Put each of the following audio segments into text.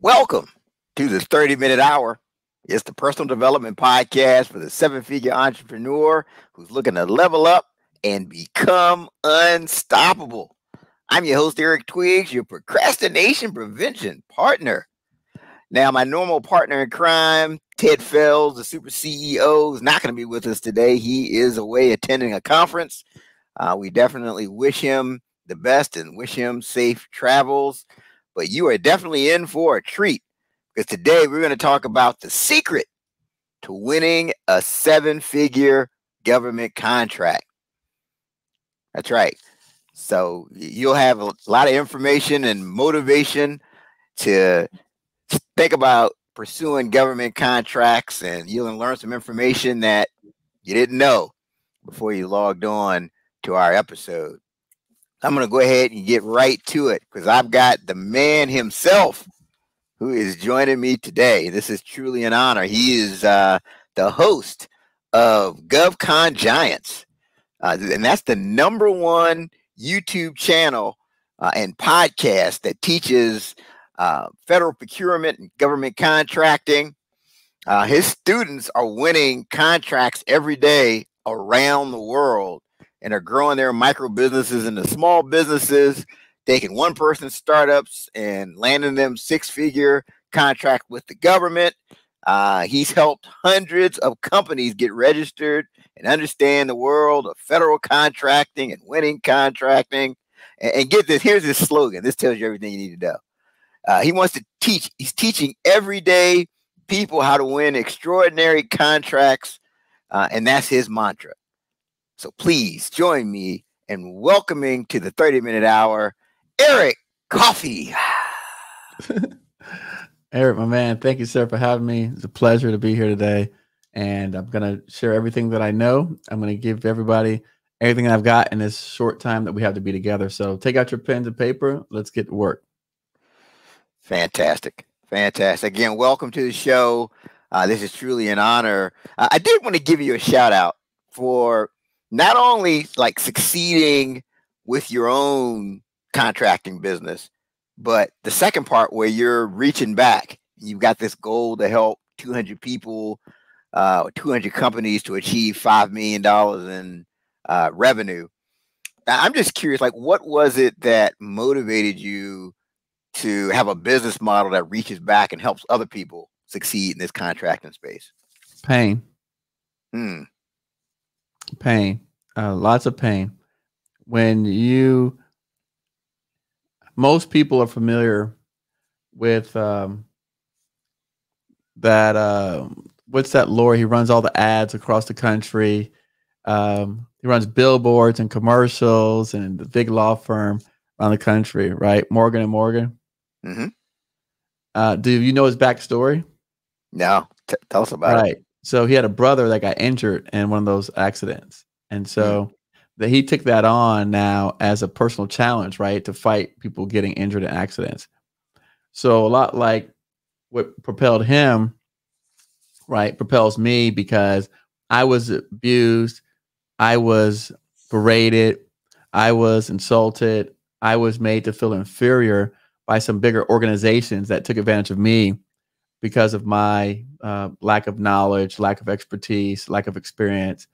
Welcome to the 30-minute hour. It's the personal development podcast for the seven-figure entrepreneur who's looking to level up and become unstoppable. I'm your host, Eric Twiggs, your procrastination prevention partner. Now, my normal partner in crime, Ted Fells, the super CEO, is not going to be with us today. He is away attending a conference. We definitely wish him the best and wish him safe travels. But you are definitely in for a treat, because today we're going to talk about the secret to winning a seven-figure government contract. That's right. So you'll have a lot of information and motivation to think about pursuing government contracts, and you'll learn some information that you didn't know before you logged on to our episode. I'm going to go ahead and get right to it, because I've got the man himself who is joining me today. This is truly an honor. He is the host of Govcon Giants, and that's the #1 YouTube channel and podcast that teaches federal procurement and government contracting. His students are winning contracts every day around the world and are growing their micro businesses into small businesses, taking one-person startups and landing them six-figure contract with the government. He's helped hundreds of companies get registered and understand the world of federal contracting and winning contracting. And get this, here's his slogan. This tells you everything you need to know. He wants to teach. He's teaching everyday people how to win extraordinary contracts, and that's his mantra. So please join me in welcoming to the 30-minute hour, Eric Coffie. Eric, my man, thank you, sir, for having me. It's a pleasure to be here today. And I'm going to share everything that I know. I'm going to give everybody everything I've got in this short time that we have to be together. So take out your pens and paper. Let's get to work. Fantastic. Fantastic. Again, welcome to the show. This is truly an honor. I did want to give you a shout out for not only like succeeding with your own contracting business, but the second part where you're reaching back. You've got this goal to help 200 people, 200 companies to achieve $5 million in revenue. Now, I'm just curious, like, what was it that motivated you to have a business model that reaches back and helps other people succeed in this contracting space? Pain. Pain. Lots of pain. When most people are familiar with what's that lawyer? He runs all the ads across the country. He runs billboards and commercials and the big law firm around the country, right? Morgan & Morgan. Mm-hmm. Do you know his backstory? No. Tell us about it. So he had a brother that got injured in one of those accidents. And so he took that on now as a personal challenge, right? To fight people getting injured in accidents. So a lot like what propelled him, right, propels me, because I was abused. I was berated. I was insulted. I was made to feel inferior by some bigger organizations that took advantage of me because of my lack of knowledge, lack of expertise, lack of experience.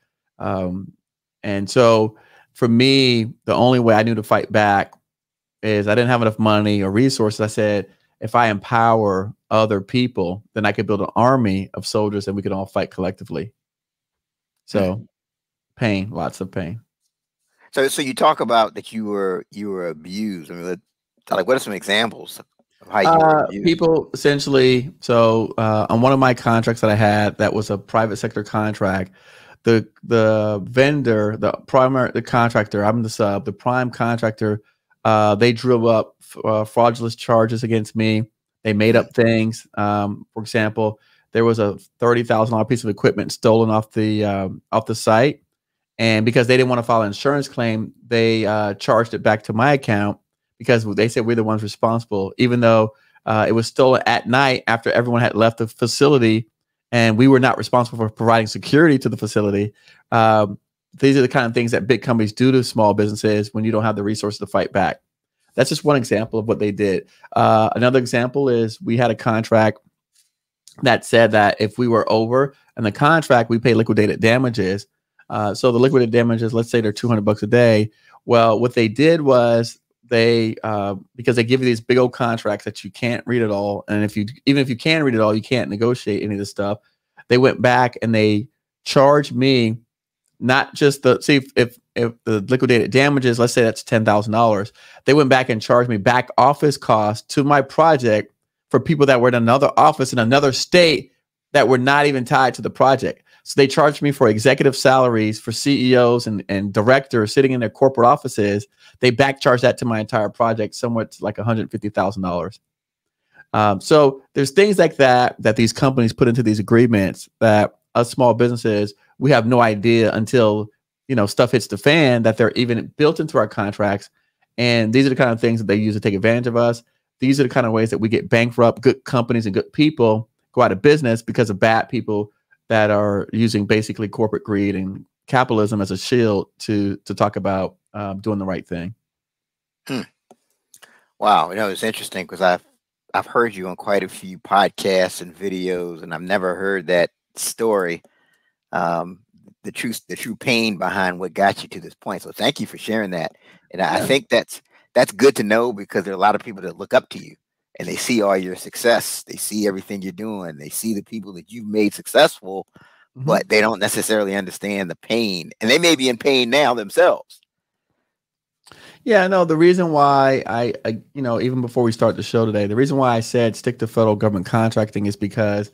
And so for me, the only way I knew to fight back is I didn't have enough money or resources. I said, if I empower other people, then I could build an army of soldiers and we could all fight collectively. So pain, lots of pain. So you talk about that you were abused. I mean, like, what are some examples of how you were abused? People essentially. So on one of my contracts that I had, that was a private sector contract. The vendor, the contractor, I'm the sub, the prime contractor, they drew up fraudulent charges against me. They made up things. For example, there was a $30,000 piece of equipment stolen off the site. And because they didn't want to file an insurance claim, they charged it back to my account because they said we're the ones responsible, even though it was stolen at night after everyone had left the facility. And we were not responsible for providing security to the facility. These are the kind of things that big companies do to small businesses when you don't have the resources to fight back. That's just one example of what they did. Another example is we had a contract that said that if we were over in the contract, we pay liquidated damages. So the liquidated damages, let's say they're $200 a day. Well, what they did was they, because they give you these big old contracts that you can't read it all. And even if you can read it all, you can't negotiate any of this stuff. They went back and they charged me not just if the liquidated damages, let's say that's $10,000. They went back and charged me back office costs to my project for people that were in another office in another state that were not even tied to the project. So they charged me for executive salaries for CEOs and directors sitting in their corporate offices. They back charged that to my entire project, somewhat like $150,000. So there's things like that these companies put into these agreements that us small businesses, we have no idea until, stuff hits the fan that they're even built into our contracts. And these are the kind of things that they use to take advantage of us. These are the kind of ways that we get bankrupt. Good companies and good people go out of business because of bad people that are using basically corporate greed and capitalism as a shield to talk about doing the right thing. Wow, it's interesting because I've heard you on quite a few podcasts and videos, and I've never heard that story. The true pain behind what got you to this point. So thank you for sharing that. And I think that's good to know, because there are a lot of people that look up to you and they see all your success. They see everything you're doing. They see the people that you've made successful, but they don't necessarily understand the pain, and they may be in pain now themselves. Yeah, no, the reason why I even before we start the show today, the reason why I said stick to federal government contracting is because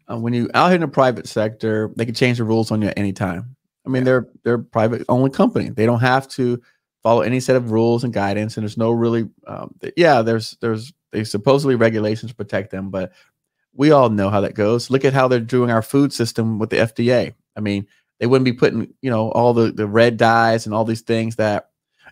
when you out here in the private sector, they can change the rules on you at any time. I mean, they're private only company. They don't have to follow any set of rules and guidance, and there's no really there's supposedly regulations to protect them, but we all know how that goes. Look at how they're doing our food system with the FDA. I mean, they wouldn't be putting all the red dyes and all these things that,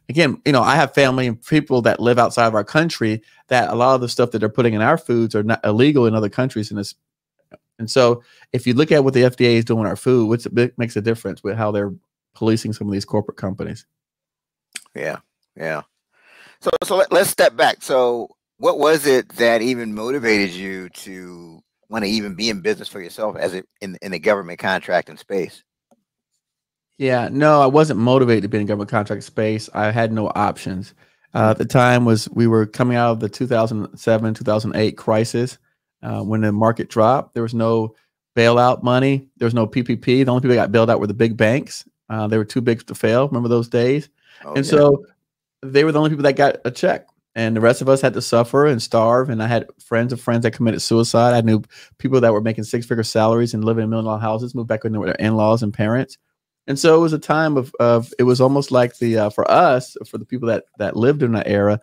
again, I have family and people that live outside of our country that a lot of the stuff that they're putting in our foods are not illegal in other countries. And so if you look at what the FDA is doing with our food, makes a difference with how they're policing some of these corporate companies. Yeah. So let's step back. So what was it that even motivated you to want to even be in business for yourself in the government contracting space? Yeah, no, I wasn't motivated to be in government contract space. I had no options. At the time we were coming out of the 2007, 2008 crisis. When the market dropped, there was no bailout money. There was no PPP. The only people that got bailed out were the big banks. They were too big to fail. Remember those days? So they were the only people that got a check. And the rest of us had to suffer and starve. And I had friends of friends that committed suicide. I knew people that were making six-figure salaries and living in million-dollar houses, moved back in with their in-laws and parents. And so it was a time of it was almost like for us, for the people that lived in that era,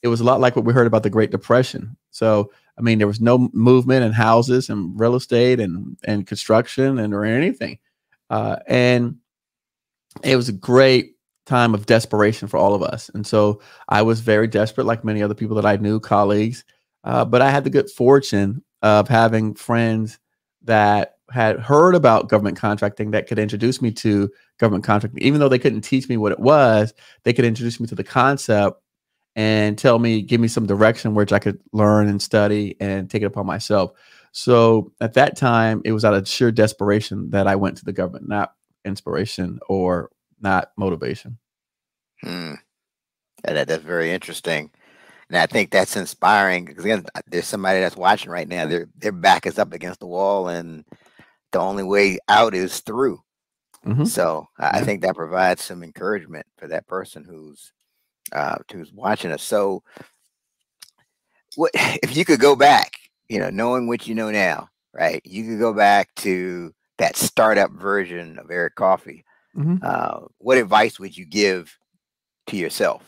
it was a lot like what we heard about the Great Depression. So, I mean, there was no movement in houses and real estate and construction or anything. And it was a great time of desperation for all of us. And so I was very desperate, like many other people that I knew, colleagues. But I had the good fortune of having friends that had heard about government contracting that could introduce me to government contracting. Even though they couldn't teach me what it was, they could introduce me to the concept and give me some direction which I could learn and study and take it upon myself. So at that time, it was out of sheer desperation that I went to the government, not inspiration or not motivation. That's very interesting. And I think that's inspiring, because again, there's somebody that's watching right now. Their back is up against the wall, and the only way out is through. So I think that provides some encouragement for that person who's watching us. So what if you could go back, knowing what you know now, right? You could go back to that startup version of Eric Coffie. What advice would you give to yourself?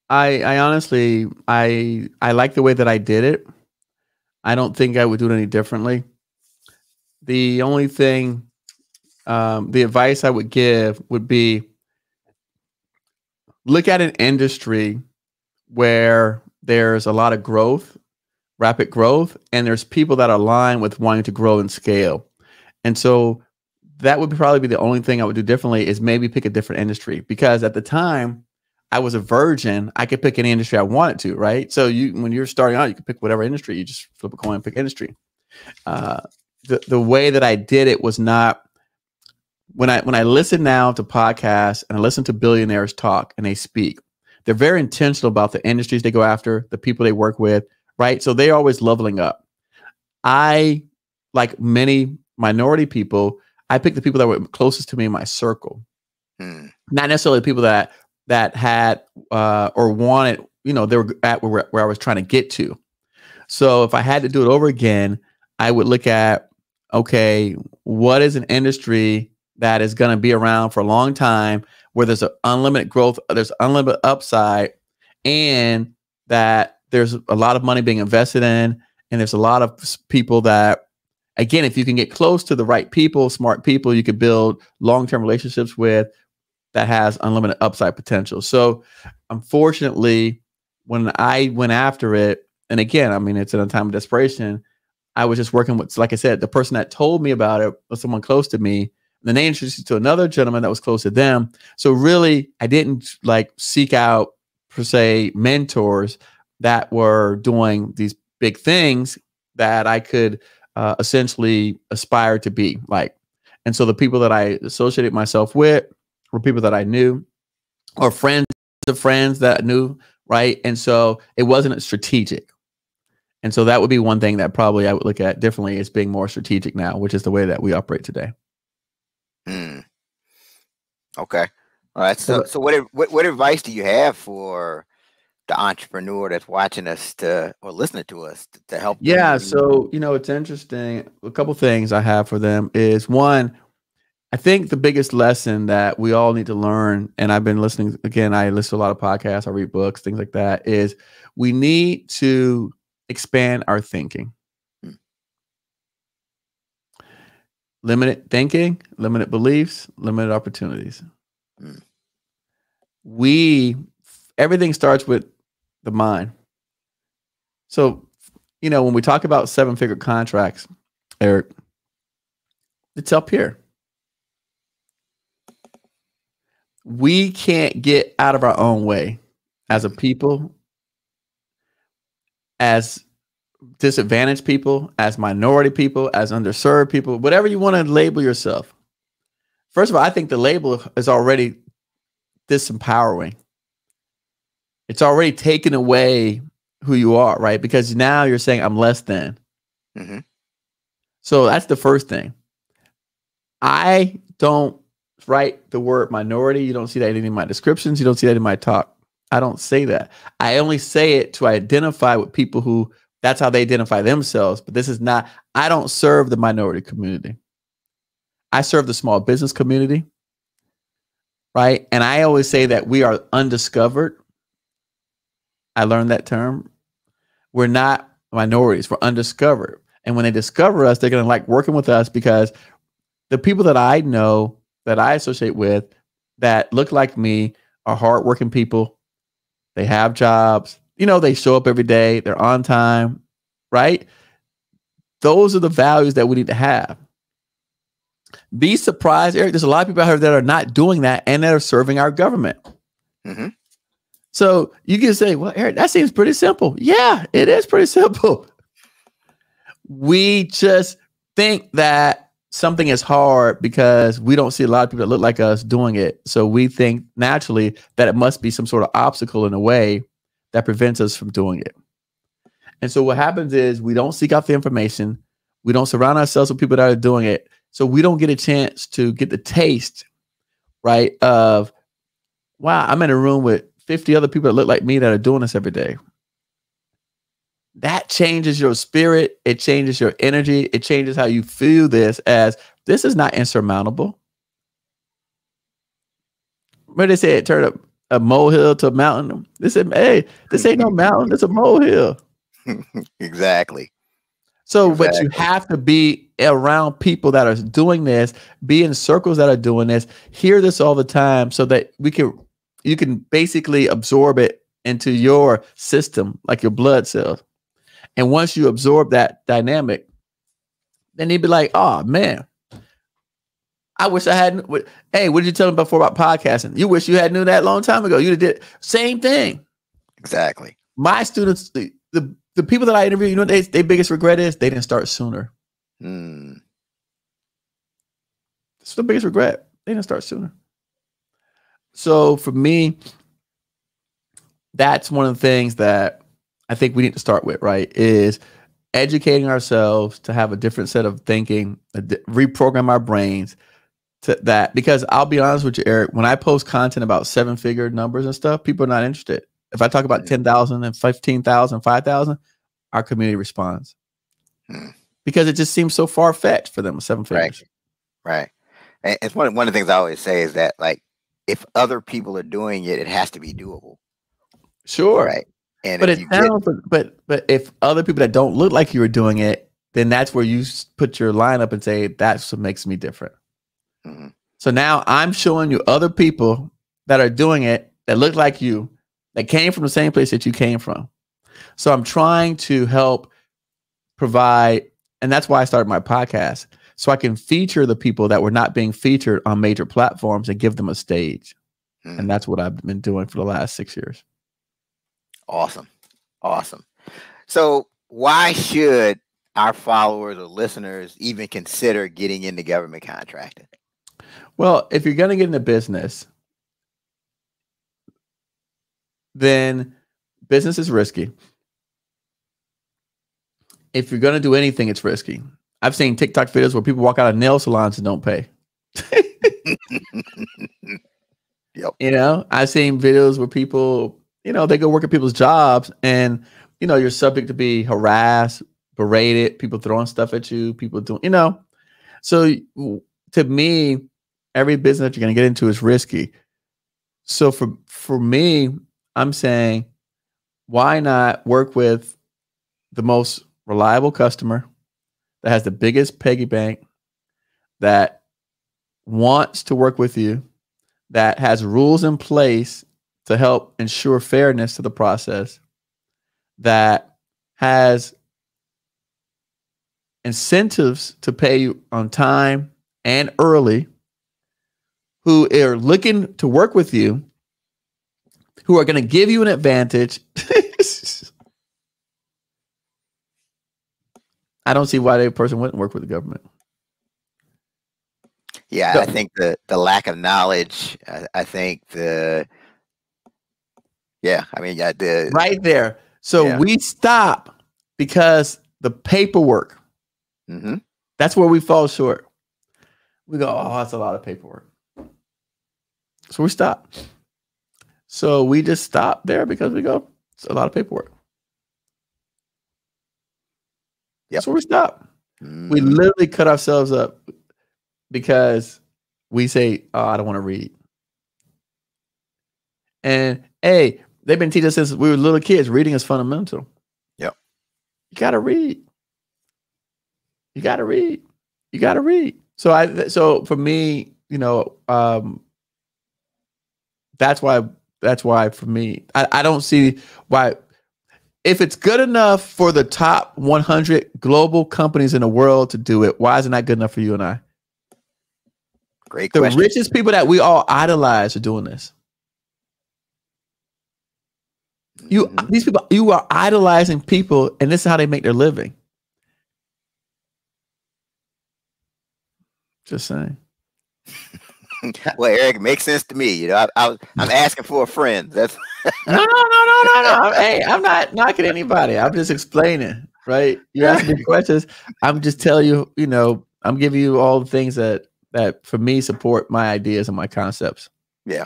I honestly, I like the way that I did it. I don't think I would do it any differently. The only thing, the advice I would give would be, look at an industry where there's a lot of growth, rapid growth, and there's people that are aligned with wanting to grow and scale. And so that would probably be the only thing I would do differently, is maybe pick a different industry, because at the time I was a virgin, I could pick any industry I wanted to, right? So when you're starting out, you can pick whatever industry. You just flip a coin and pick industry. The way that I did it was not when I listen now to podcasts and I listen to billionaires talk and they speak, they're very intentional about the industries they go after, the people they work with, right? So they're always leveling up. I, like many minority people, I picked the people that were closest to me in my circle. Not necessarily the people that had or wanted, they were at where I was trying to get to. So if I had to do it over again, I would look at, okay, what is an industry that is going to be around for a long time, where there's unlimited growth, there's unlimited upside, and that there's a lot of money being invested in, and there's a lot of people that, again, if you can get close to the right people, smart people, you could build long-term relationships with, that has unlimited upside potential. So unfortunately, when I went after it, and again, I mean, it's in a time of desperation, I was just working with, like I said, the person that told me about it was someone close to me. And then they introduced me to another gentleman that was close to them. So really, I didn't like seek out, per se, mentors that were doing these big things that I could essentially aspire to be like. And so the people that I associated myself with were people that I knew, or friends of friends that I knew, right? And so it wasn't strategic. And so that would be one thing that probably I would look at differently, as being more strategic now, which is the way that we operate today. Okay. All right. So what advice do you have for the entrepreneur that's watching us or listening to us to help? Yeah. So, it's interesting. A couple things I have for them is, one, I think the biggest lesson that we all need to learn, and I've been listening, again, I listen to a lot of podcasts, I read books, things like that, is we need to expand our thinking. Limited thinking, limited beliefs, limited opportunities. Everything starts with the mind. So, when we talk about 7-figure contracts, Eric, it's up here. We can't get out of our own way as a people, as disadvantaged people, as minority people, as underserved people, whatever you want to label yourself. First of all, I think the label is already disempowering. It's already taken away who you are, right? Because now you're saying I'm less than. So that's the first thing. I don't write the word minority. You don't see that in any of my descriptions. You don't see that in my talk. I don't say that. I only say it to identify with people who, that's how they identify themselves. But this is not, I don't serve the minority community. I serve the small business community, right? And I always say that we are undiscovered. I learned that term. We're not minorities. We're undiscovered. And when they discover us, they're going to like working with us, because the people that I know, that I associate with, that look like me, are hardworking people. They have jobs. They show up every day. They're on time, right? Those are the values that we need to have. Be surprised, Eric. There's a lot of people out here that are not doing that, and that are serving our government. So you can say, well, Eric, that seems pretty simple. Yeah, it is pretty simple. We just think that something is hard because we don't see a lot of people that look like us doing it. So we think naturally that it must be some sort of obstacle in a way that prevents us from doing it. And so what happens is we don't seek out the information. We don't surround ourselves with people that are doing it. So we don't get a chance to get the taste, right, of, wow, I'm in a room with 50 other people that look like me that are doing this every day. That changes your spirit. It changes your energy. It changes how you feel this, as this is not insurmountable. When they say it turned up a molehill to a mountain, they said, hey, this ain't no mountain, it's a molehill. Exactly. So, but you have to be around people that are doing this, be in circles that are doing this, hear this all the time, so that you can basically absorb it into your system, like your blood cells. And once you absorb that dynamic, then you'd be like, oh man, I wish I hadn't. Hey, what did you tell me before about podcasting? You wish you had knew that a long time ago. You did same thing. Exactly. My students, the people that I interview, you know, their biggest regret is they didn't start sooner. It's the biggest regret. They didn't start sooner. So for me, that's one of the things that I think we need to start with, right? Is educating ourselves to have a different set of thinking, reprogram our brains to that. Because I'll be honest with you, Eric, when I post content about 7-figure numbers and stuff, people are not interested. If I talk about 10,000 and 15,000, 5,000, our community responds because it just seems so far fetched for them. 7 figures, right? And it's one of the things I always say is that, like, if other people are doing it, it has to be doable. Sure, right? And but but if other people that don't look like you are doing it, then that's where you put your line up and say that's what makes me different. So now I'm showing you other people that are doing it that look like you, that came from the same place that you came from. So I'm trying to help provide, and that's why I started my podcast, so I can feature the people that were not being featured on major platforms and give them a stage. And that's what I've been doing for the last 6 years. Awesome. So why should our followers or listeners even consider getting into government contracting? Well, if you're going to get into business, then business is risky. If you're going to do anything, it's risky. I've seen TikTok videos where people walk out of nail salons and don't pay. Yep. You know, I've seen videos where people, you know, they go work at people's jobs and, you know, you're subject to be harassed, berated, people throwing stuff at you, people doing, you know. So to me, every business that you're going to get into is risky. So for me, I'm saying, why not work with the most reliable customer that has the biggest piggy bank, that wants to work with you, that has rules in place to help ensure fairness to the process, that has incentives to pay you on time and early, who are looking to work with you, who are going to give you an advantage. I don't see why that person wouldn't work with the government. Yeah, I think the lack of knowledge, I think right there. So we stop because the paperwork, that's where we fall short. We go, oh, that's a lot of paperwork. So we stop. So we just stop there because we go, it's a lot of paperwork. That's where we stop. We literally cut ourselves up because we say, oh, I don't want to read. And hey, they've been teaching us since we were little kids, reading is fundamental. Yep. You got to read. You got to read. You got to read. So for me, you know, that's why for me, I don't see why. If it's good enough for the top 100 global companies in the world to do it, why is it not good enough for you and I? Great question. The richest people that we all idolize are doing this. These people, you are idolizing people, and this is how they make their living. Just saying. Well, Eric, it makes sense to me. You know, I'm asking for a friend. That's no. Hey, I'm not knocking anybody. I'm just explaining, right? You're asking me questions. I'm just telling you, you know, I'm giving you all the things that for me support my ideas and my concepts. Yeah.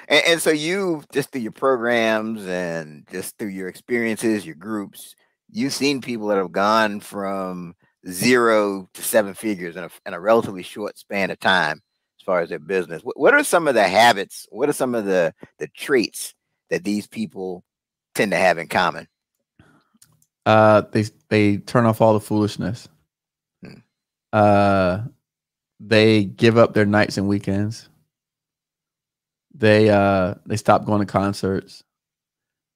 And so you, just through your programs and just through your experiences, your groups, you've seen people that have gone from 0 to 7 figures in a relatively short span of time as far as their business. What are some of the habits? What are some of the traits that these people tend to have in common? They turn off all the foolishness. They give up their nights and weekends. They stop going to concerts.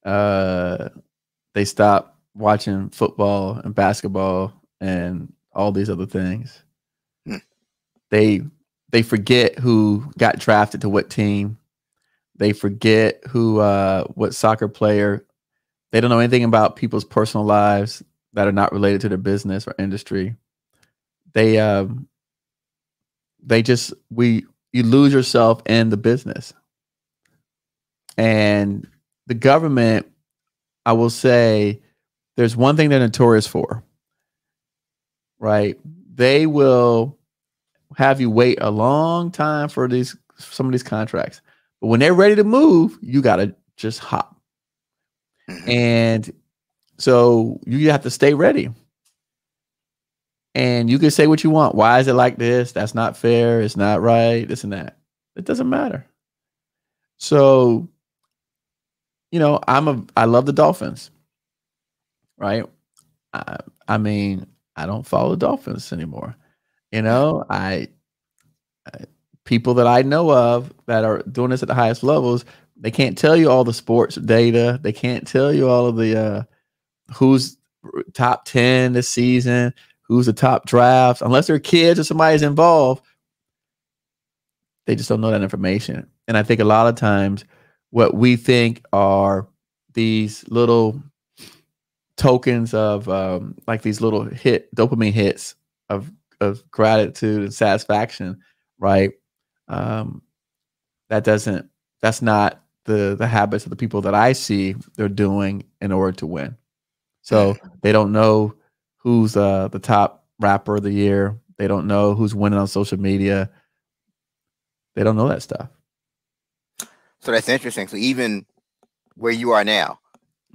They stop watching football and basketball and all these other things. They they forget who got drafted to what team. They forget who what soccer player. They don't know anything about people's personal lives that are not related to their business or industry. They just we you lose yourself in the business. And the government, I will say, there's one thing they're notorious for, right? They will have you wait a long time for some of these contracts. But when they're ready to move, you gotta just hop. And so you have to stay ready. And you can say what you want. Why is it like this? That's not fair. It's not right. This and that. It doesn't matter. So, I love the Dolphins, right? I mean, I don't follow the Dolphins anymore. People that I know of that are doing this at the highest levels, they can't tell you all the sports data. They can't tell you all of the who's top 10 this season, who's the top drafts, unless their kids or somebody's involved. They just don't know that information. And I think a lot of times what we think are these little tokens of like these little dopamine hits of gratitude and satisfaction, right? That's not the habits of the people that I see they're doing in order to win. So they don't know who's the top rapper of the year. They don't know who's winning on social media. They don't know that stuff. So that's interesting. So even where you are now,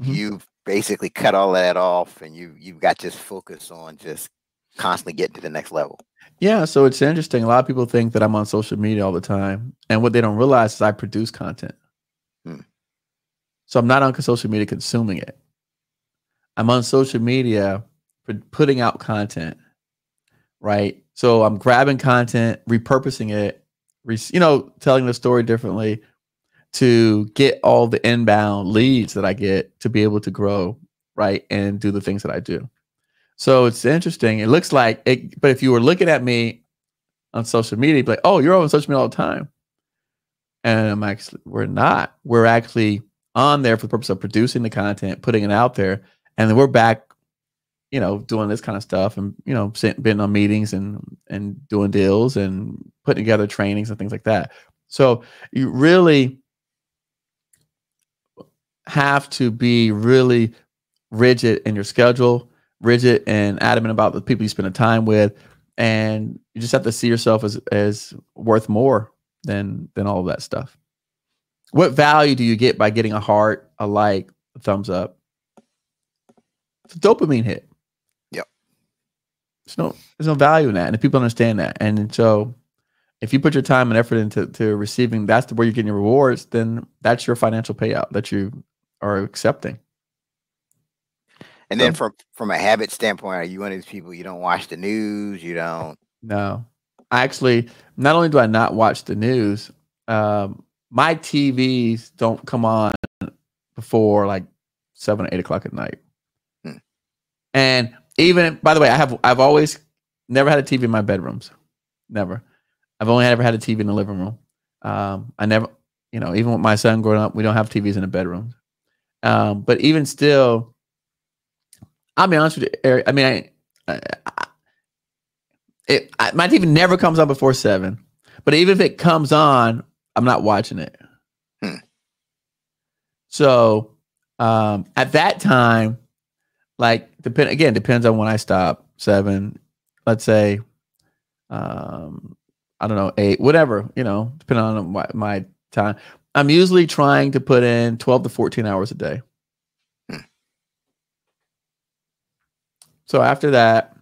you've basically cut all that off, and you've got just focus on just constantly getting to the next level. Yeah, so it's interesting. A lot of people think that I'm on social media all the time, and what they don't realize is I produce content. So I'm not on social media consuming it. I'm on social media putting out content, right? So I'm grabbing content, repurposing it, telling the story differently to get all the inbound leads that I get to be able to grow, right, and do the things that I do. So it's interesting. It looks like it, but if you were looking at me on social media, you'd be like, oh, you're on social media all the time. And we're not. We're actually on there for the purpose of producing the content, putting it out there. And then we're back, doing this kind of stuff and, being on meetings and doing deals and putting together trainings and things like that. So you really have to be really rigid in your schedule, rigid and adamant about the people you spend the time with. And you just have to see yourself as worth more than all of that stuff. What value do you get by getting a heart, a like, a thumbs up? It's a dopamine hit. Yep. There's no value in that. And if people understand that. And so if you put your time and effort into receiving, that's where you're getting your rewards, then that's your financial payout that you are accepting. And then from a habit standpoint, are you one of these people, you don't watch the news? You don't? No. Actually, not only do I not watch the news, my TVs don't come on before like 7 or 8 o'clock at night. And even, by the way, I've always never had a TV in my bedrooms. Never. I've only ever had a TV in the living room. I never, even with my son growing up, we don't have TVs in the bedroom. But even still, I'll be honest with you, Eric. I mean, my TV never comes on before 7. But even if it comes on, I'm not watching it. So at that time, like depends on when I stop. 7, let's say, I don't know, 8, whatever, depending on my time. I'm usually trying to put in 12 to 14 hours a day. So after that,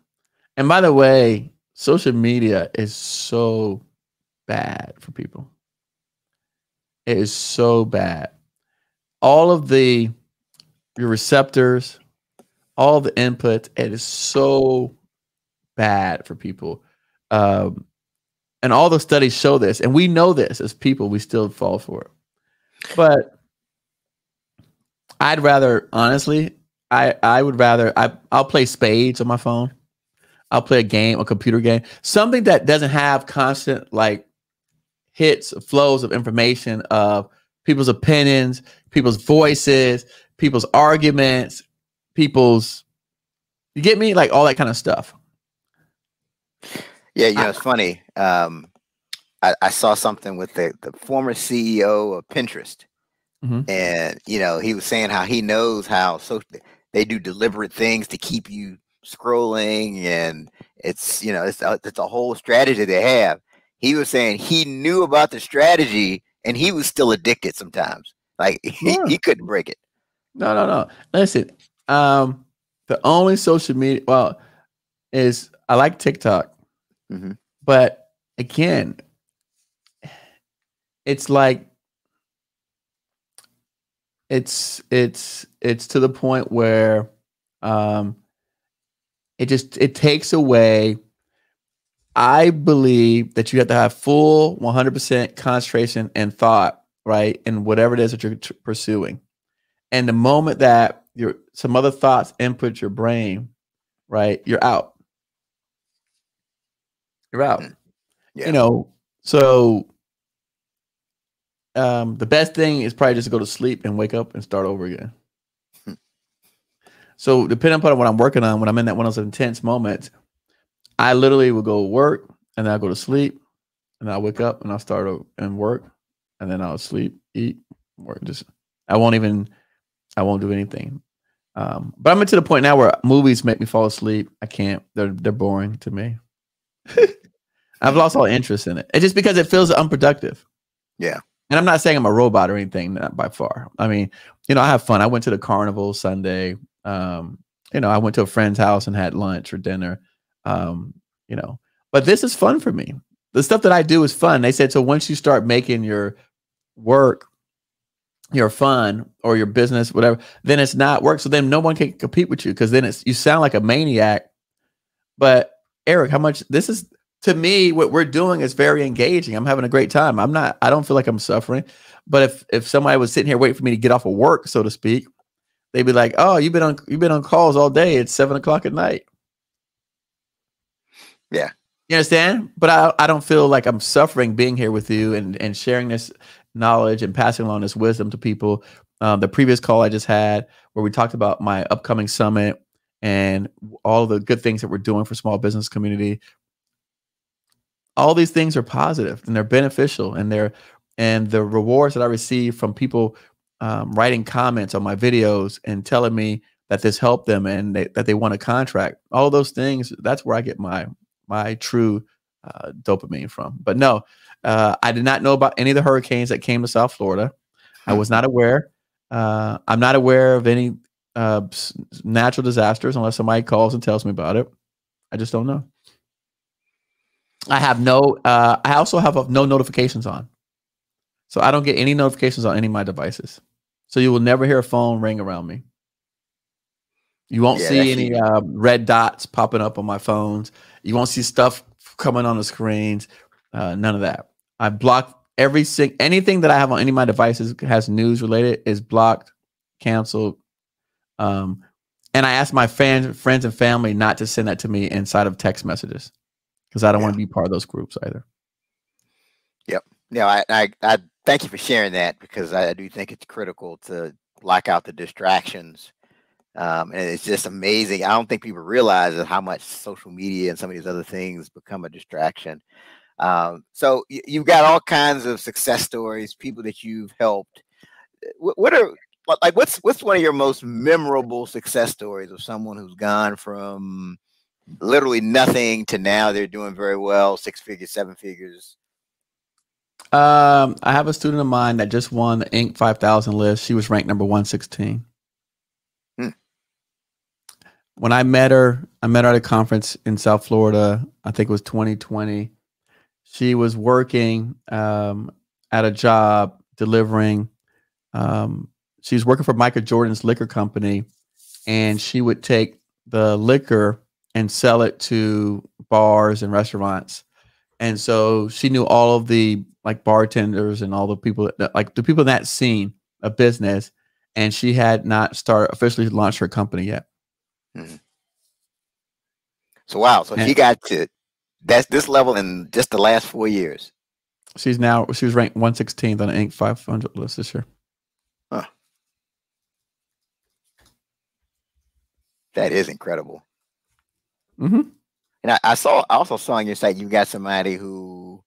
and by the way, social media is so bad for people. It is so bad. All of your receptors, all the inputs, it is so bad for people. And all the studies show this, and we know this as people, we still fall for it. But I'd rather, honestly, I would rather, I'll play spades on my phone. I'll play a game, a computer game, something that doesn't have constant like hits, flows of information of people's opinions, people's voices, people's arguments, people's, you get me? Like all that kind of stuff. Yeah, you know, it's funny. I saw something with the former CEO of Pinterest. And, you know, he was saying how he knows how they do deliberate things to keep you scrolling. And it's, you know, it's a whole strategy they have. He was saying he knew about the strategy and he was still addicted sometimes. Like he couldn't break it. No. Listen, the only social media, well, is I like TikTok. But again, it's like, it's to the point where it takes away. I believe that you have to have full 100% concentration and thought, right, in whatever it is that you're pursuing. And the moment that some other thoughts input your brain, right, you're out. You're out. Yeah. You know, so the best thing is probably just to go to sleep and wake up and start over again. So depending upon what I'm working on, when I'm in one of those intense moments, I literally will go work and then I'll go to sleep and then I'll wake up and I'll start and work and then I'll sleep, eat, work. I won't do anything. But I'm to the point now where movies make me fall asleep. I can't. They're boring to me. I've lost all interest in it. It's just because it feels unproductive. Yeah. And I'm not saying I'm a robot or anything, not by far. I mean, you know, I have fun. I went to the carnival Sunday. You know, I went to a friend's house and had lunch or dinner. You know, but this is fun for me. The stuff that I do is fun. They said, so once you start making your work your fun or your business, whatever, then it's not work. So then no one can compete with you because then you sound like a maniac. But Eric, this is, to me, what we're doing is very engaging. I'm having a great time. I don't feel like I'm suffering. But if somebody was sitting here waiting for me to get off of work, so to speak, they'd be like, oh, you've been on calls all day. It's 7 o'clock at night. Yeah. You understand? But I don't feel like I'm suffering being here with you and sharing this knowledge and passing along this wisdom to people. The previous call I just had where we talked about my upcoming summit and all the good things that we're doing for small business community. All these things are positive and they're beneficial, and the rewards that I receive from people writing comments on my videos and telling me that this helped them and that they want a contract. All those things, that's where I get my true dopamine from. But no, I did not know about any of the hurricanes that came to South Florida. I was not aware. I'm not aware of any natural disasters unless somebody calls and tells me about it. I just don't know. I have I also have no notifications on. So I don't get any notifications on any of my devices. So you will never hear a phone ring around me. You won't see any red dots popping up on my phones. You won't see stuff coming on the screens. None of that. I blocked anything that I have on any of my devices has news related is blocked, canceled. And I ask my friends and family not to send that to me inside of text messages because I don't want to be part of those groups either. Yep. No, I thank you for sharing that because I do think it's critical to block out the distractions. And it's just amazing. I don't think people realize how much social media and some of these other things become a distraction. So you've got all kinds of success stories, people that you've helped. What's one of your most memorable success stories of someone who's gone from literally nothing to now they're doing very well, 6 figures, 7 figures? I have a student of mine that just won the Inc. 5000 list. She was ranked number 116. When I met her at a conference in South Florida. I think it was 2020. She was working at a job delivering. She's working for Michael Jordan's liquor company, and she would take the liquor and sell it to bars and restaurants. And so she knew all of the bartenders and all the people the people in that scene of business, and she had not officially launched her company yet. Mm-hmm. So wow. So she And got to this level in just the last 4 years. she was ranked 116th on the Inc. 500 list this year. Huh. That is incredible. Mm-hmm. And I also saw on your site you got somebody who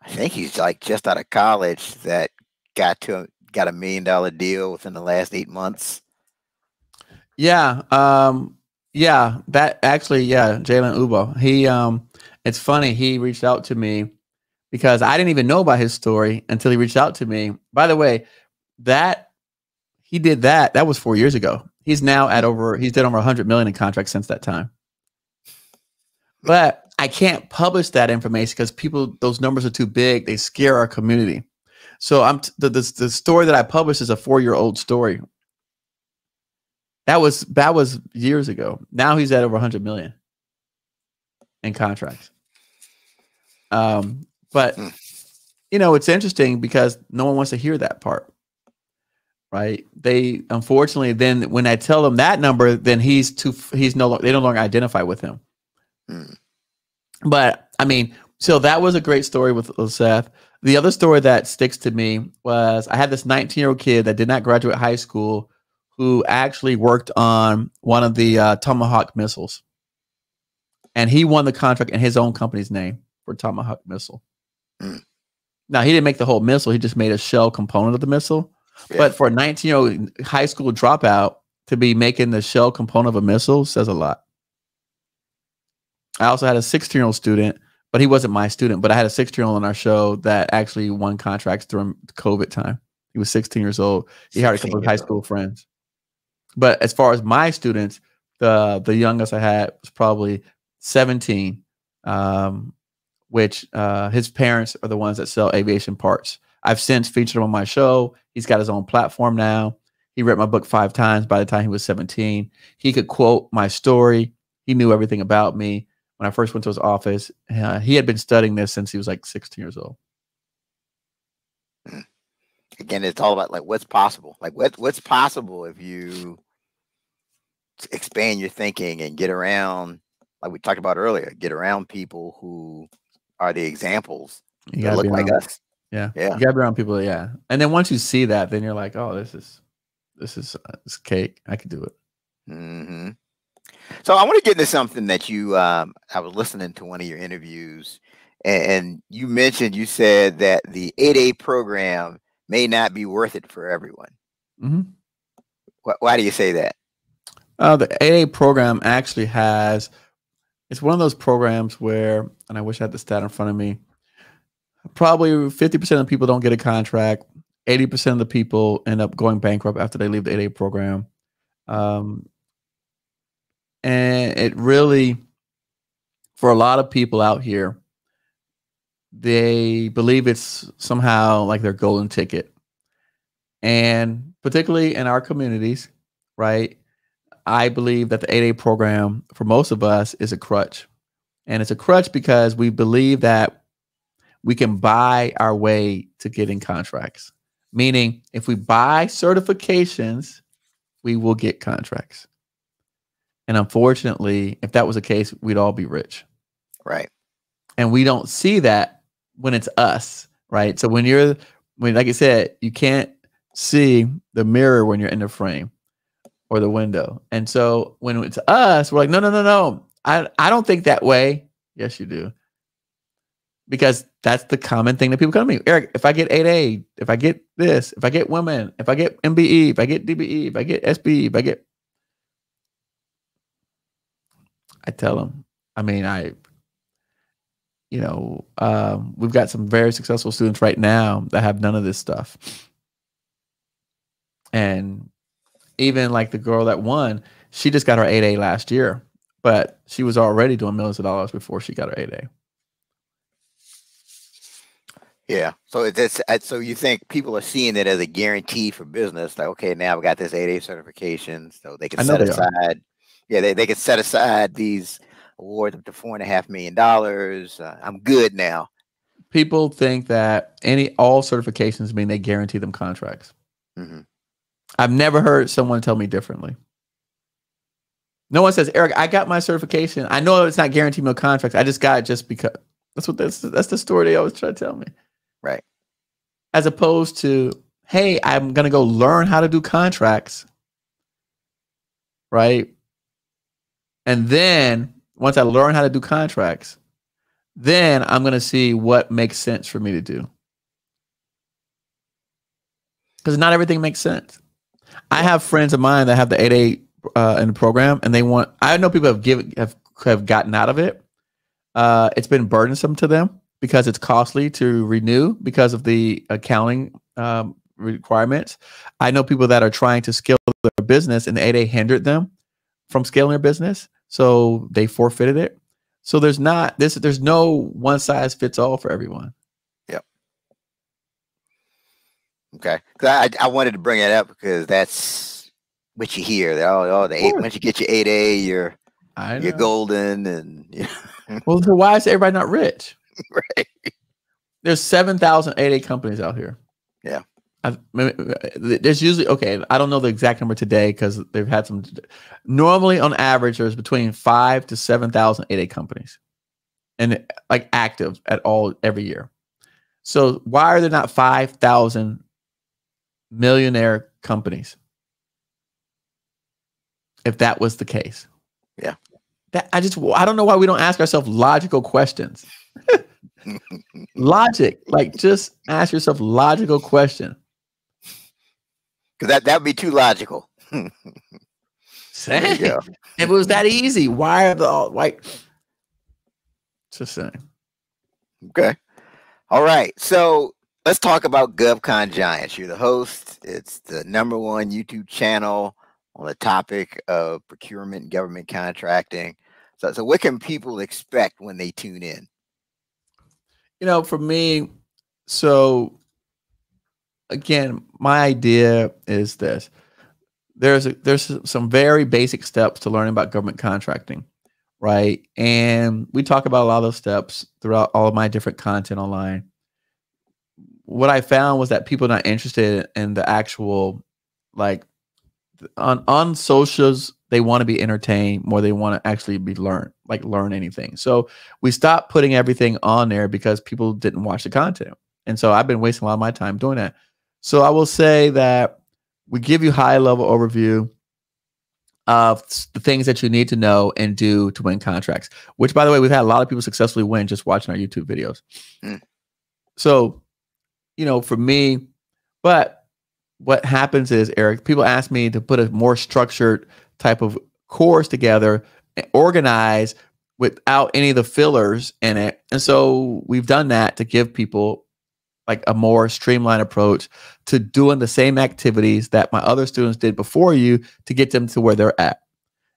I think he's like just out of college that got $1 million deal within the last 8 months. Yeah. Yeah. That actually, yeah, Jalen Ubo. He it's funny, he reached out to me because I didn't even know about his story until he reached out to me. By the way, that he did that was 4 years ago. He's now he's done over 100 million in contracts since that time. But I can't publish that information because those numbers are too big. They scare our community. So the story that I published is a 4-year-old story. That was years ago. Now he's at over 100 million in contracts. But it's interesting because no one wants to hear that part, right? They unfortunately then when I tell them that number, then they no longer identify with him. But I mean, so that was a great story with Seth. The other story that sticks to me was I had this 19-year-old kid that did not graduate high school who actually worked on one of the Tomahawk missiles. And he won the contract in his own company's name for Tomahawk missile. Now, he didn't make the whole missile. He just made a shell component of the missile. Yeah. But for a 19-year-old high school dropout to be making the shell component of a missile says a lot. I also had a 16-year-old student, but he wasn't my student. But I had a 16-year-old on our show that actually won contracts during COVID time. He was 16 years old. He had a couple of high school friends. But as far as my students, the youngest I had was probably 17, which his parents are the ones that sell aviation parts. I've since featured him on my show. He's got his own platform now. He read my book 5 times by the time he was 17. He could quote my story. He knew everything about me. When I first went to his office, he had been studying this since he was like 16 years old. Again, it's all about like what's possible. Like what's possible if you expand your thinking and get around, like we talked about earlier, get around people who are the examples that look like us. Yeah. You gotta be around people. Yeah. And then once you see that, then you're like, oh, this is cake. I could do it. Mm-hmm. So I want to get into something that you, I was listening to one of your interviews and you said that the 8A program may not be worth it for everyone. Mm-hmm. Why do you say that? The 8A program actually it's one of those programs where, and I wish I had the stat in front of me, probably 50% of people don't get a contract. 80% of the people end up going bankrupt after they leave the 8A program. And it really, for a lot of people out here, they believe it's somehow like their golden ticket. And particularly in our communities, right? I believe that the 8A program for most of us is a crutch. And it's a crutch because we believe that we can buy our way to getting contracts. Meaning, if we buy certifications, we will get contracts. And unfortunately, if that was the case, we'd all be rich. Right. And we don't see that when it's us, right? So when like I said, you can't see the mirror when you're in the frame or the window. And so when it's us, we're like, no. I don't think that way. Yes, you do. Because that's the common thing that people come to me. Eric, if I get 8A, if I get this, if I get women, if I get MBE, if I get DBE, if I get SBE, if I get... I tell them, I mean, we've got some very successful students right now that have none of this stuff. And even like the girl that won, she just got her 8A last year, but she was already doing millions of dollars before she got her 8A. Yeah. So so you think people are seeing it as a guarantee for business? Like, okay, now we got this 8A certification, so they can set aside. Yeah, they can set aside these awards up to $4.5 million. I'm good now. People think that all certifications mean they guarantee them contracts. Mm-hmm. I've never heard someone tell me differently. No one says, Eric, I got my certification. I know it's not guaranteed no contracts. I just got it just because. That's the story they always try to tell me. Right. As opposed to, hey, I'm going to go learn how to do contracts. Right. And then once I learn how to do contracts, then I'm going to see what makes sense for me to do. Because not everything makes sense. I have friends of mine that have the 8A in the program, and I know people have gotten out of it. It's been burdensome to them because it's costly to renew because of the accounting requirements. I know people that are trying to scale their business, and the 8A hindered them from scaling their business, so they forfeited it. So there's no one size fits all for everyone. Yep. Okay. I wanted to bring it up because that's what you hear. Once you get your 8A, you're golden, and well, so why is everybody not rich? Right. There's 7,000 8A companies out here. Yeah. There's usually, okay, I don't know the exact number today because they've had some. Normally, on average, there's between 5,000 to 7,000 8A companies, and like active every year. So why are there not 5,000 millionaire companies? If that was the case, yeah. I don't know why we don't ask ourselves logical questions. Logic, like just ask yourself logical question. Because that'd be too logical. If it was that easy, why are the all white? Just saying. Okay. All right. So let's talk about Govcon Giants. You're the host. It's the #1 YouTube channel on the topic of procurement and government contracting. So what can people expect when they tune in? For me, so again, my idea is this. There's some very basic steps to learning about government contracting, right? And we talk about a lot of those steps throughout all of my different content online. What I found was that people are not interested in the actual, like, on socials, they want to be entertained more than they want to actually learn anything. So we stopped putting everything on there because people didn't watch the content. And so I've been wasting a lot of my time doing that. So I will say that we give you high level overview of the things that you need to know and do to win contracts, which, by the way, we've had a lot of people successfully win just watching our YouTube videos. So, for me, but what happens is, Eric, people ask me to put a more structured type of course together, organized without any of the fillers in it. And so we've done that to give people like a more streamlined approach to doing the same activities that my other students did before you to get them to where they're at.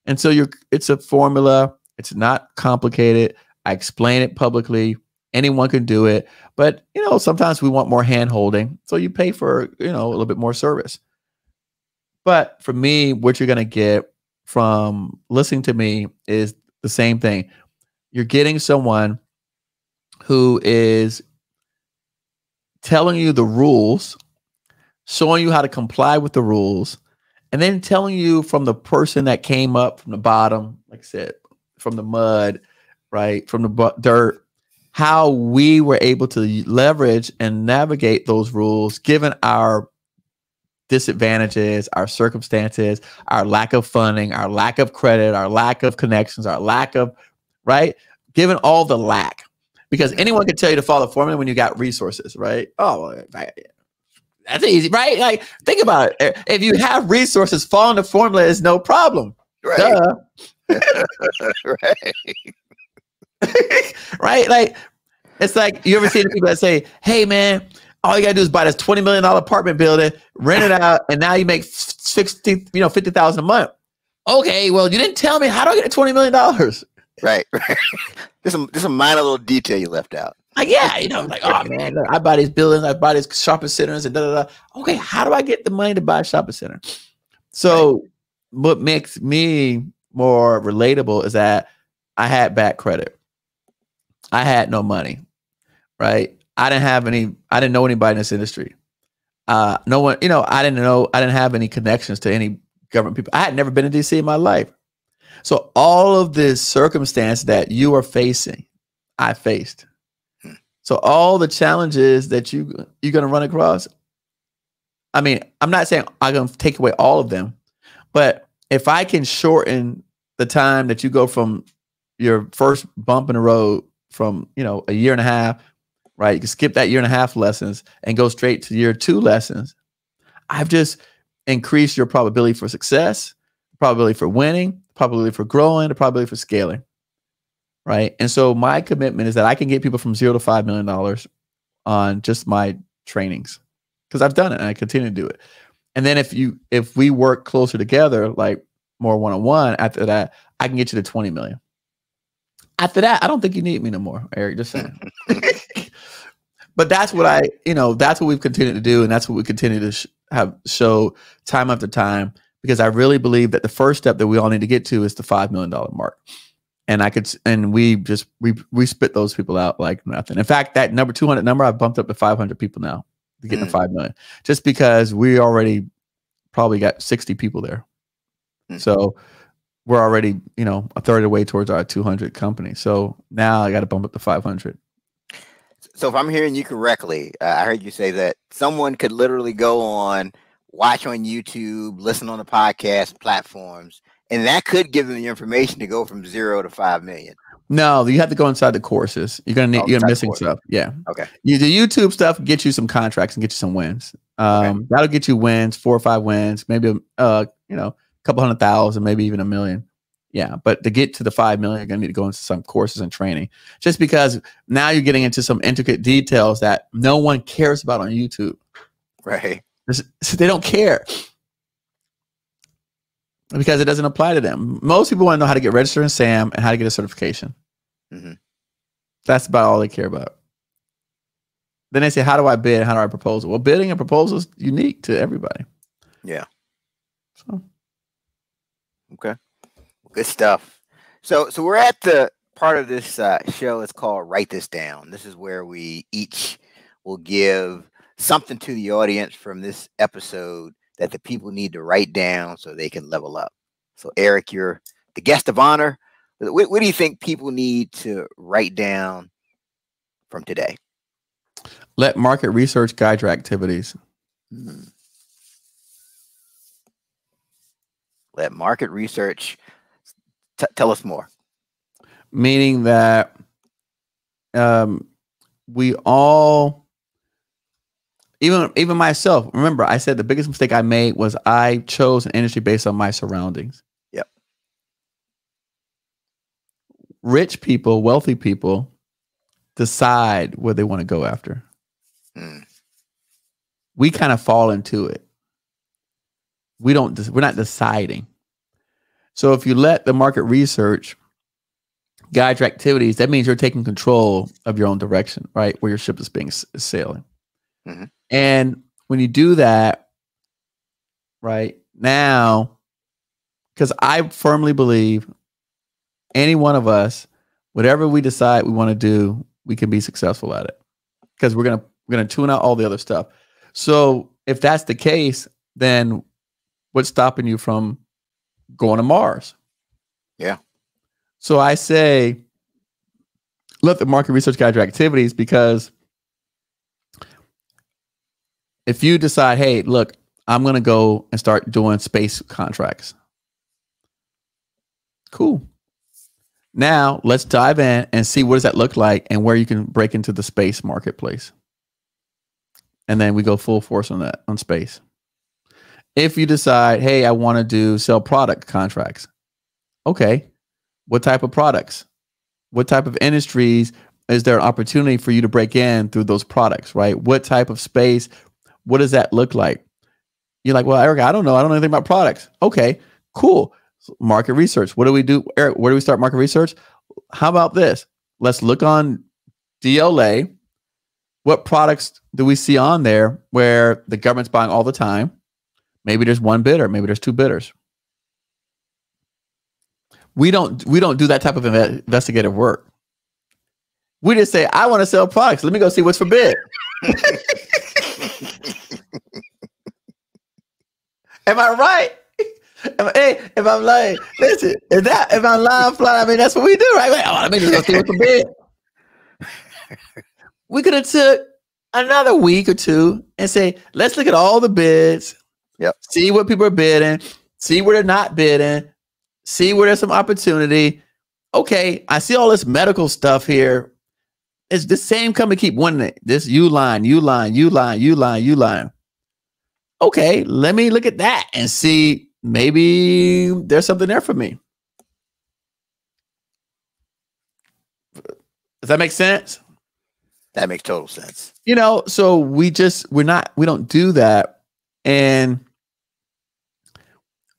And so it's a formula. It's not complicated. I explain it publicly. Anyone can do it. But, sometimes we want more hand holding. So you pay for, a little bit more service. But for me, what you're going to get from listening to me is the same thing. You're getting someone who is telling you the rules, showing you how to comply with the rules, and then telling you from the person that came up from the bottom, like I said, from the mud, right, from the dirt, how we were able to leverage and navigate those rules given our disadvantages, our circumstances, our lack of funding, our lack of credit, our lack of connections, our lack of, right? Given all the lack. Because anyone can tell you to follow the formula when you got resources, right? Oh, that's easy, right? Like, think about it. If you have resources, following the formula is no problem. Right. Duh. Right. Right? Like, it's like, you ever see the people that say, hey, man, all you got to do is buy this $20 million apartment building, rent it out, and now you make $50,000 a month. Okay, well, you didn't tell me, how do I get $20 million? Right. There's a minor little detail you left out. Like, yeah, like, oh, man, look, I buy these buildings, I buy these shopping centers, and da-da-da. Okay, how do I get the money to buy a shopping center? So what makes me more relatable is that I had bad credit. I had no money, right? I didn't know anybody in this industry. No one, I didn't have any connections to any government people. I had never been to DC in my life. So all of this circumstance that you are facing, I faced. So all the challenges that you're going to run across, I mean, I'm not saying I'm going to take away all of them, but if I can shorten the time that you go from your first bump in the road from, a year and a half, right? You can skip that year and a half lessons and go straight to year 2 lessons. I've just increased your probability for success, probability for winning, probability for growing, the probability for scaling, right? And so my commitment is that I can get people from $0 to $5 million on just my trainings, because I've done it and I continue to do it. And then if we work closer together, like more one-on-one, after that, I can get you to 20 million. After that, I don't think you need me no more, Eric, just saying. But that's what that's what we've continued to do. And that's what we continue to show time after time, because I really believe that the first step that we all need to get to is the $5 million mark. And we spit those people out like nothing. In fact, that number 200 number, I've bumped up to 500 people now to get to 5 million, just because we already probably got 60 people there. So we're already, a third of the way towards our 200 company. So now I got to bump up to 500. So if I'm hearing you correctly, I heard you say that someone could literally go on, watch on YouTube, listen on the podcast platforms, and that could give them the information to go from 0 to 5 million. No, you have to go inside the courses. You're missing stuff. Yeah. Okay. The YouTube stuff get you some contracts and get you some wins. That'll get you wins, 4 or 5 wins, maybe a couple 100,000, maybe even $1 million. Yeah, but to get to the 5 million, you're gonna need to go into some courses and training. Just because now you're getting into some intricate details that no one cares about on YouTube. Right. They don't care, because it doesn't apply to them. Most people want to know how to get registered in SAM and how to get a certification. Mm-hmm. That's about all they care about. Then they say, how do I bid? How do I propose? Well, bidding and proposal is unique to everybody. Yeah. So. Okay. Good stuff. So we're at the part of this show. It's called Write This Down. This is where we each will give something to the audience from this episode that the people need to write down so they can level up. So Eric, you're the guest of honor. What do you think people need to write down from today? Let market research guide your activities. Let market research tell us more. Meaning that we all, even myself, remember I said the biggest mistake I made was I chose an industry based on my surroundings. Yep. Rich people, wealthy people decide where they want to go after. We kind of fall into it. We're not deciding. So if you let the market research guide your activities, that means you're taking control of your own direction, right? Where your ship is being sailing. Mm-hmm. And when you do that, right now, because I firmly believe any one of us, whatever we decide we want to do, we can be successful at it, because we're gonna tune out all the other stuff. So if that's the case, then what's stopping you from going to Mars? Yeah. So I say, let the market research guide your activities, because if you decide, hey, look, I'm going to go and start doing space contracts. Cool. Now let's dive in and see what does that look like and where you can break into the space marketplace. And then we go full force on that, on space. If you decide, hey, I want to sell product contracts. Okay. What type of products? What type of industries is there an opportunity for you to break in through those products, right? What type of space? What does that look like? You're like, well, Eric, I don't know. I don't know anything about products. Okay, cool. Market research. What do we do? Eric, where do we start market research? How about this? Let's look on DLA. What products do we see on there where the government's buying all the time? Maybe there's one bidder. Maybe there's two bidders. We don't do that type of investigative work. We just say, I want to sell products. Let me go see what's for bid. Am I right? if I'm lying, listen, if I'm lying flat, I mean that's what we do, right? Like, oh, let me just go see what's the bid. We could have took another week or two and say, let's look at all the bids. Yep. See what people are bidding. See where they're not bidding. See where there's some opportunity. Okay, I see all this medical stuff here. It's the same company keep winning it. This U-line. Okay, let me look at that and see maybe there's something there for me. Does that make sense? That makes total sense. You know, so we don't do that. And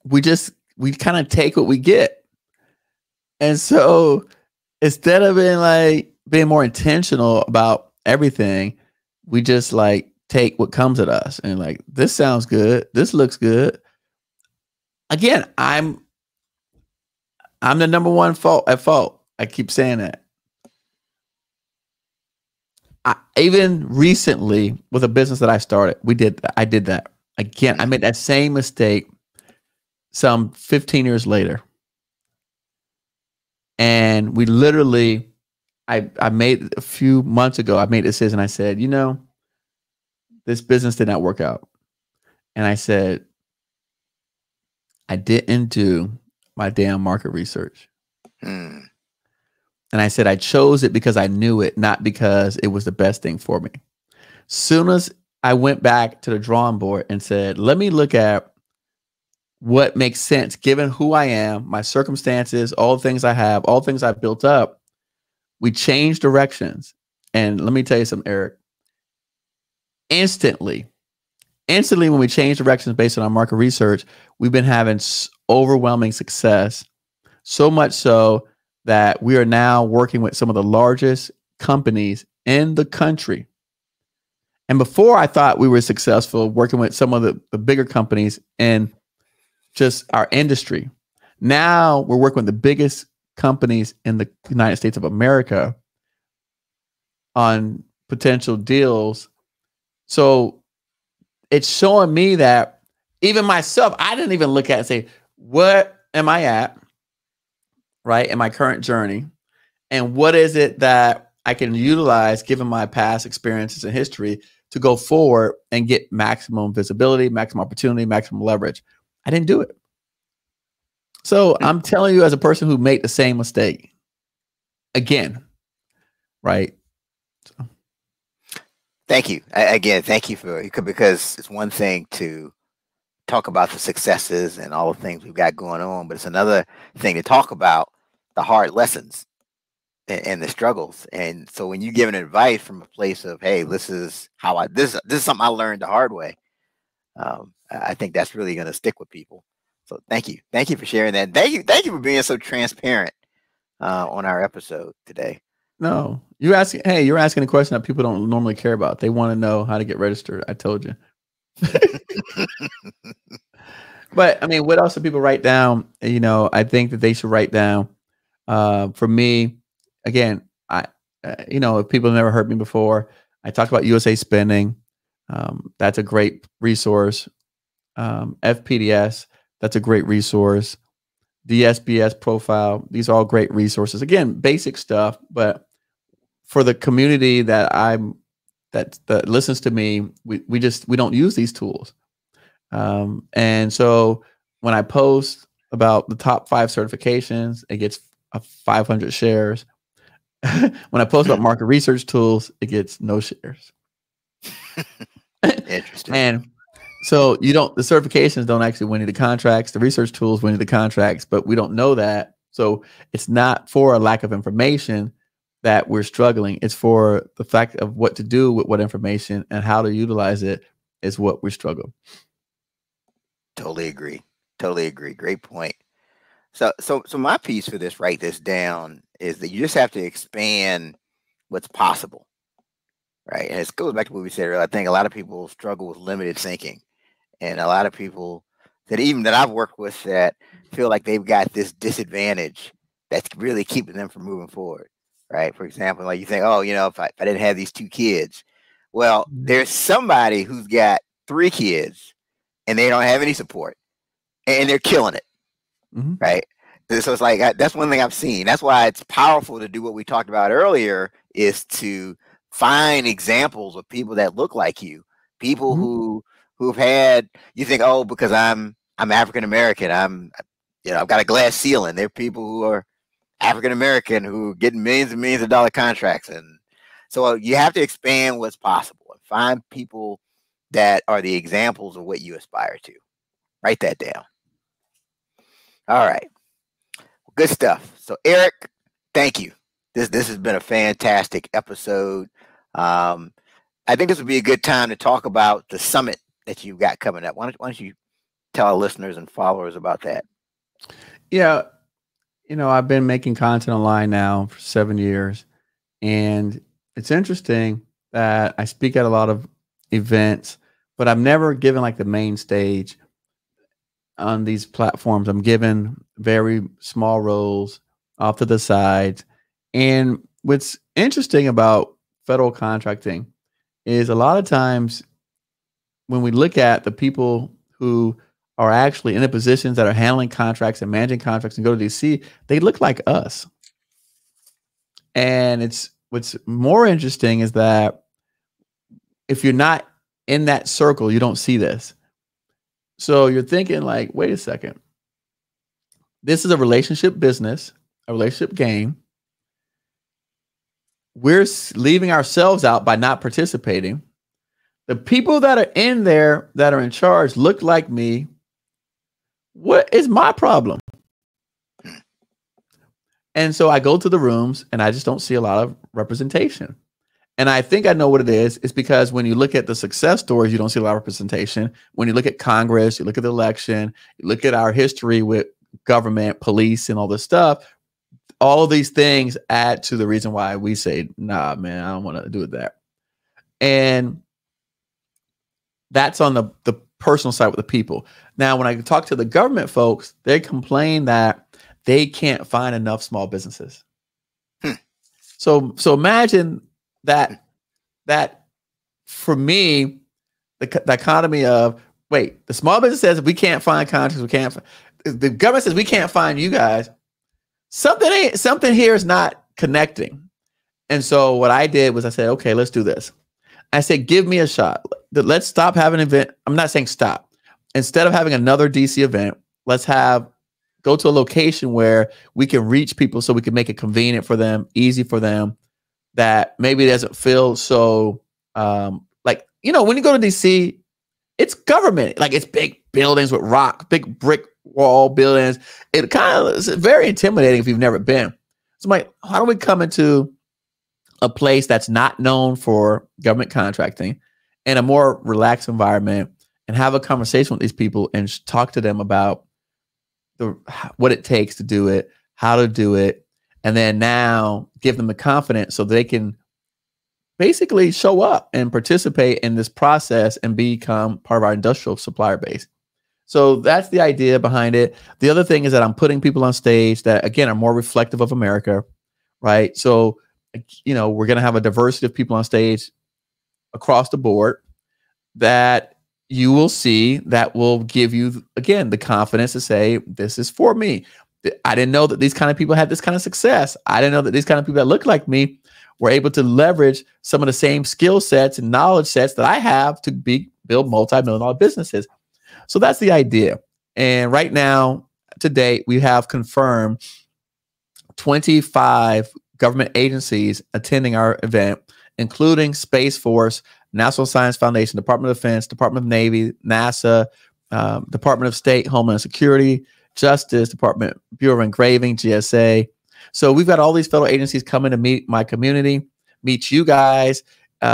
we kind of take what we get. And so instead of being more intentional about everything, we just take what comes at us and this sounds good. This looks good. Again, I'm the number one at fault. I keep saying that. Even recently with a business that I started, I did that. Again, I made that same mistake some 15 years later. And we literally, I made a few months ago, I made a decision. I said, this business did not work out. And I said, I didn't do my damn market research. And I said, I chose it because I knew it, not because it was the best thing for me. Soon as I went back to the drawing board and said, let me look at what makes sense given who I am, my circumstances, all the things I have, all the things I've built up. We changed directions. And let me tell you something, Eric. Instantly when we change directions based on our market research, we've been having overwhelming success. So much so that we are now working with some of the largest companies in the country. And before, I thought we were successful working with some of the bigger companies in just our industry. Now we're working with the biggest companies in the United States of America on potential deals. So it's showing me that even myself, I didn't even look at it and say, what am I at, right, in my current journey? And what is it that I can utilize given my past experiences and history to go forward and get maximum visibility, maximum opportunity, maximum leverage? I didn't do it. So I'm telling you, as a person who made the same mistake again, right? So. Thank you. Again, thank you because it's one thing to talk about the successes and all the things we've got going on, but it's another thing to talk about the hard lessons and the struggles. And so when you're giving advice from a place of, hey, this is something I learned the hard way. I think that's really going to stick with people. So thank you for sharing that. Thank you for being so transparent on our episode today. No, you're asking a question that people don't normally care about. They want to know how to get registered. I told you. But I mean, what else do people write down? I think that they should write down. For me, again, if people have never heard me before, I talked about USA Spending. That's a great resource. FPDS, that's a great resource. DSBS profile, these are all great resources. Again, basic stuff, but for the community that listens to me, we don't use these tools. And so when I post about the top 5 certifications, it gets 500 shares. When I post about market research tools, it gets no shares. Interesting. And so the certifications don't actually win you the contracts. The research tools win you the contracts, but we don't know that. So it's not for a lack of information that we're struggling. It's for the fact of what to do with what information and how to utilize it is what we struggle. Totally agree. Great point. So my piece for this, write this down, is that you just have to expand what's possible, right? And it goes back to what we said earlier. I think a lot of people struggle with limited thinking, and a lot of people that I've worked with that feel like they've got this disadvantage that's really keeping them from moving forward, right? For example, like you think, if I didn't have these 2 kids, well, there's somebody who's got 3 kids and they don't have any support. and they're killing it, right? So it's like that's one thing I've seen. That's why it's powerful to do what we talked about earlier, is to find examples of people that look like you, people who've had, you think, oh, because I'm African American, I've got a glass ceiling. There are people who are African American who are getting millions and millions of dollar contracts, and so you have to expand what's possible and find people that are the examples of what you aspire to. Write that down. All right. Good stuff. So Eric, thank you. This has been a fantastic episode. I think this would be a good time to talk about the summit that you've got coming up. Why don't you tell our listeners and followers about that? Yeah. I've been making content online now for 7 years, and it's interesting that I speak at a lot of events, but I'm never given like the main stage on these platforms. I'm given very small roles off to the sides. And what's interesting about federal contracting is a lot of times when we look at the people who are actually in the positions that are handling contracts and managing contracts and go to DC, they look like us. And what's more interesting is that if you're not in that circle, you don't see this. So you're thinking like, wait a second. This is a relationship business, a relationship game. We're leaving ourselves out by not participating. The people that are in there that are in charge look like me. What is my problem? And so I go to the rooms and I just don't see a lot of representation. And I think I know what it is. It's because when you look at the success stories, you don't see a lot of representation. When you look at Congress, you look at the election, you look at our history with government, police, and all this stuff, all of these things add to the reason why we say, nah, man, I don't want to do that. And that's on the personal side with the people. Now, when I talk to the government folks, they complain that they can't find enough small businesses. So imagine that for me, the dichotomy of, wait, the small business says we can't find contracts, the government says we can't find you guys. Something here is not connecting. And so what I did was I said, okay, let's do this. I said, give me a shot. Let's stop having an event. I'm not saying stop. Instead of having another DC event, let's go to a location where we can reach people so we can make it convenient for them, easy for them, that maybe it doesn't feel so when you go to DC, it's government. Like, it's big buildings with big brick wall buildings. It kind of is very intimidating if you've never been. So I'm like, how do we come into a place that's not known for government contracting in a more relaxed environment and have a conversation with these people and talk to them about what it takes to do it, how to do it, and then now give them the confidence so they can basically show up and participate in this process and become part of our industrial supplier base. So that's the idea behind it. The other thing is that I'm putting people on stage that, again, are more reflective of America, right? So, we're going to have a diversity of people on stage across the board that you will see that will give you, again, the confidence to say, this is for me. I didn't know that these kind of people had this kind of success. I didn't know that these kind of people that look like me were able to leverage some of the same skill sets and knowledge sets that I have to build multi-million-dollar businesses. So that's the idea. And right now, to date, we have confirmed 25 government agencies attending our event, including Space Force, National Science Foundation, Department of Defense, Department of Navy, NASA, Department of State, Homeland Security, Justice, Department, Bureau of Engraving, GSA. So we've got all these federal agencies coming to meet my community, meet you guys.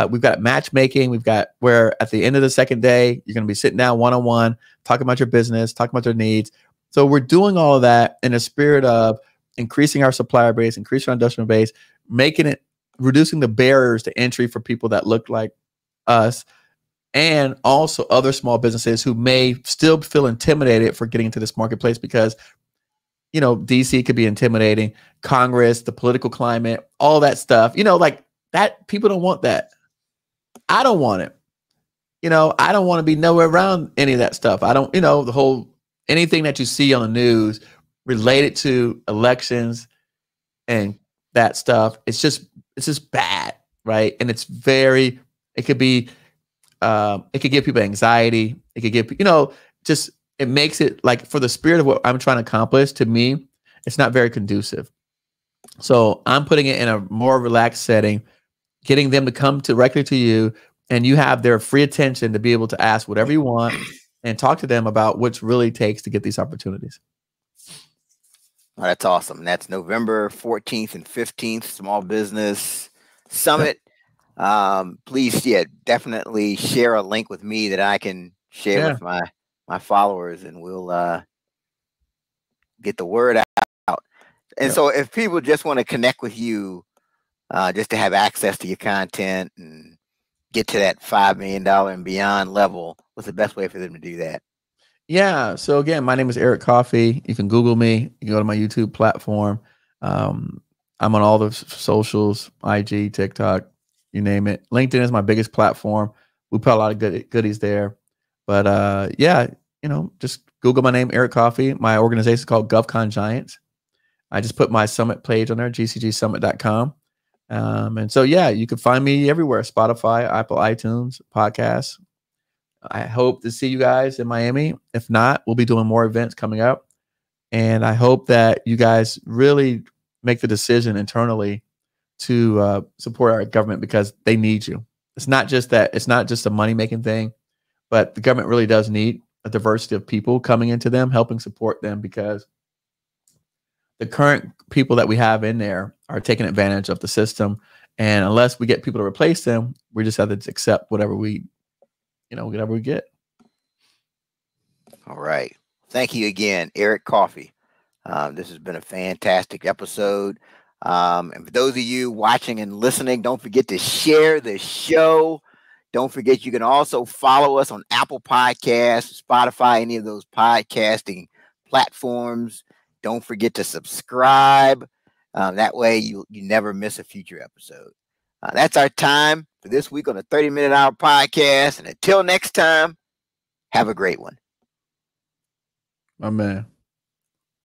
We've got matchmaking. We've got where at the end of the second day, you're going to be sitting down one-on-one, talking about your business, talking about their needs. So we're doing all of that in a spirit of increasing our supplier base, increasing our industrial base, reducing the barriers to entry for people that look like us, and also other small businesses who may still feel intimidated for getting into this marketplace because, DC could be intimidating, Congress, the political climate, all that stuff, like that. People don't want that. I don't want it. I don't want to be nowhere around any of that stuff. I don't, the whole anything that you see on the news related to elections and that stuff, it's just bad, right? And it could be, it could give people anxiety. It could give, just, it makes it like, for the spirit of what I'm trying to accomplish, to me, it's not very conducive. So I'm putting it in a more relaxed setting, getting them to come directly to you, and you have their free attention to be able to ask whatever you want and talk to them about what's really takes to get these opportunities. Oh, that's awesome. That's November 14th and 15th, Small Business Summit. Yep. Please, definitely share a link with me that I can share with my followers, and we'll get the word out. And so if people just want to connect with you, just to have access to your content and get to that $5 million and beyond level, what's the best way for them to do that? Yeah. So again, my name is Eric Coffie. You can Google me. You can go to my YouTube platform. I'm on all the socials, IG, TikTok, you name it. LinkedIn is my biggest platform. We put a lot of goodies there. But just Google my name, Eric Coffie. My organization is called Govcon Giants. I just put my summit page on there, gcgsummit.com. And so, you can find me everywhere: Spotify, Apple, iTunes, podcasts. I hope to see you guys in Miami. If not, we'll be doing more events coming up. And I hope that you guys really make the decision internally to support our government, because they need you. It's not just a money-making thing, but the government really does need a diversity of people coming into them, helping support them, because the current people that we have in there are taking advantage of the system. And unless we get people to replace them, we just have to accept whatever we get. All right. Thank you again, Eric Coffie. This has been a fantastic episode. And for those of you watching and listening, don't forget to share the show. Don't forget, you can also follow us on Apple Podcasts, Spotify, any of those podcasting platforms. Don't forget to subscribe. That way you never miss a future episode. That's our time for this week on the 30-Minute Hour podcast. And until next time, have a great one. My man.